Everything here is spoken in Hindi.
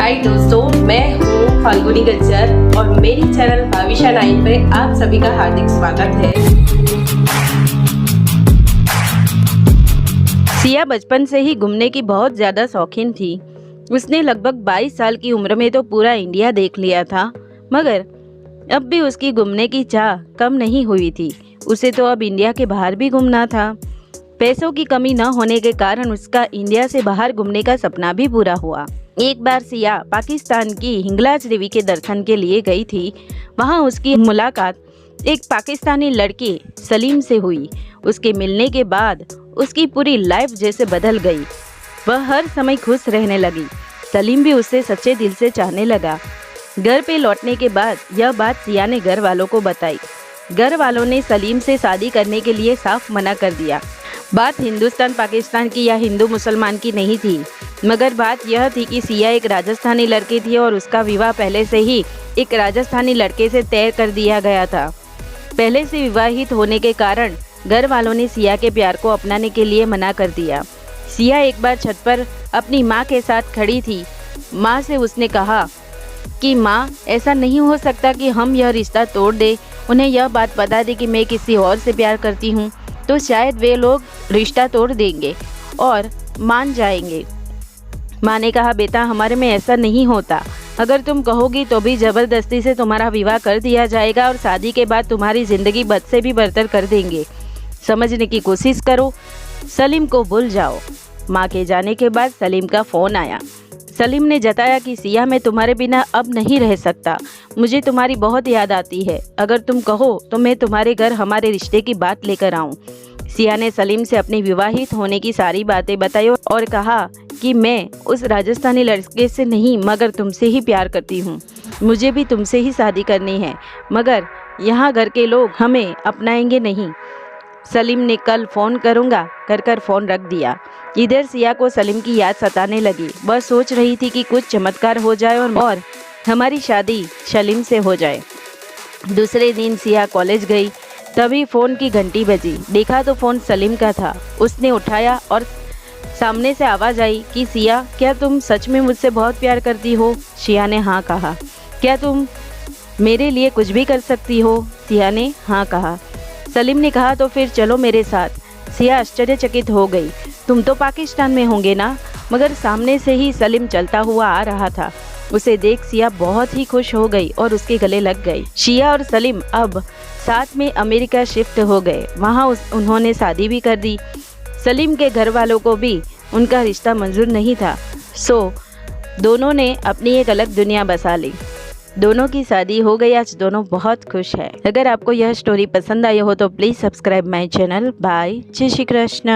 हाय दोस्तों, मैं हूँ फाल्गुनी गज्जर और मेरी चैनल भाविशा 9 पे आप सभी का हार्दिक स्वागत है। सिया बचपन से ही घूमने की बहुत ज़्यादा शौकीन थी। उसने लगभग 22 साल की उम्र में तो पूरा इंडिया देख लिया था, मगर अब भी उसकी घूमने की चाह कम नहीं हुई थी। उसे तो अब इंडिया के बाहर भी घूमना था। पैसों की कमी न होने के कारण उसका इंडिया से बाहर घूमने का सपना भी पूरा हुआ। एक बार सिया पाकिस्तान की हिंगलाज देवी के दर्शन के लिए गई थी। वहां उसकी मुलाकात एक पाकिस्तानी लड़के सलीम से हुई। उसके मिलने के बाद उसकी पूरी लाइफ जैसे बदल गई। वह हर समय खुश रहने लगी। सलीम भी उससे सच्चे दिल से चाहने लगा। घर पे लौटने के बाद यह बात सिया ने घर वालों को बताई। घर वालों ने सलीम से शादी करने के लिए साफ मना कर दिया। बात हिंदुस्तान पाकिस्तान की या हिंदू मुसलमान की नहीं थी, मगर बात यह थी कि सिया एक राजस्थानी लड़की थी और उसका विवाह पहले से ही एक राजस्थानी लड़के से तय कर दिया गया था। पहले से विवाहित होने के कारण घर वालों ने सिया के प्यार को अपनाने के लिए मना कर दिया। सिया एक बार छत पर अपनी माँ के साथ खड़ी थी। माँ से उसने कहा कि माँ, ऐसा नहीं हो सकता कि हम यह रिश्ता तोड़ दें। उन्हें यह बात बता दी कि मैं किसी और से प्यार करती हूँ तो शायद वे लोग रिश्ता तोड़ देंगे और मान जाएंगे। माँ ने कहा, बेटा, हमारे में ऐसा नहीं होता। अगर तुम कहोगी तो भी ज़बरदस्ती से तुम्हारा विवाह कर दिया जाएगा और शादी के बाद तुम्हारी ज़िंदगी बद से भी बदतर कर देंगे। समझने की कोशिश करो, सलीम को भूल जाओ। माँ के जाने के बाद सलीम का फ़ोन आया। सलीम ने जताया कि सिया, मैं तुम्हारे बिना अब नहीं रह सकता। मुझे तुम्हारी बहुत याद आती है। अगर तुम कहो तो मैं तुम्हारे घर हमारे रिश्ते की बात लेकर आऊँ। सिया ने सलीम से अपनी विवाहित होने की सारी बातें बताई और कहा कि मैं उस राजस्थानी लड़के से नहीं मगर तुमसे ही प्यार करती हूँ। मुझे भी तुमसे ही शादी करनी है, मगर यहाँ घर के लोग हमें अपनाएंगे नहीं। सलीम ने कल फ़ोन करूँगा कर फ़ोन रख दिया। इधर सिया को सलीम की याद सताने लगी। वह सोच रही थी कि कुछ चमत्कार हो जाए और हमारी शादी सलीम से हो जाए। दूसरे दिन सिया कॉलेज गई। तभी फ़ोन की घंटी बजी। देखा तो फ़ोन सलीम का था। उसने उठाया और सामने से आवाज़ आई कि सिया, क्या तुम सच में मुझसे बहुत प्यार करती हो? सिया ने हाँ कहा। क्या तुम मेरे लिए कुछ भी कर सकती हो? सिया ने हाँ कहा। सलीम ने कहा, तो फिर चलो मेरे साथ। सिया आश्चर्यचकित हो गई। तुम तो पाकिस्तान में होंगे ना? मगर सामने से ही सलीम चलता हुआ आ रहा था। उसे देख सिया बहुत ही खुश हो गई और उसके गले लग गई। सिया और सलीम अब साथ में अमेरिका शिफ्ट हो गए। वहाँ उन्होंने शादी भी कर दी। सलीम के घर वालों को भी उनका रिश्ता मंजूर नहीं था, सो दोनों ने अपनी एक अलग दुनिया बसा ली। दोनों की शादी हो गई। आज दोनों बहुत खुश है। अगर आपको यह स्टोरी पसंद आई हो तो please subscribe my channel. Bye, जय श्री कृष्ण।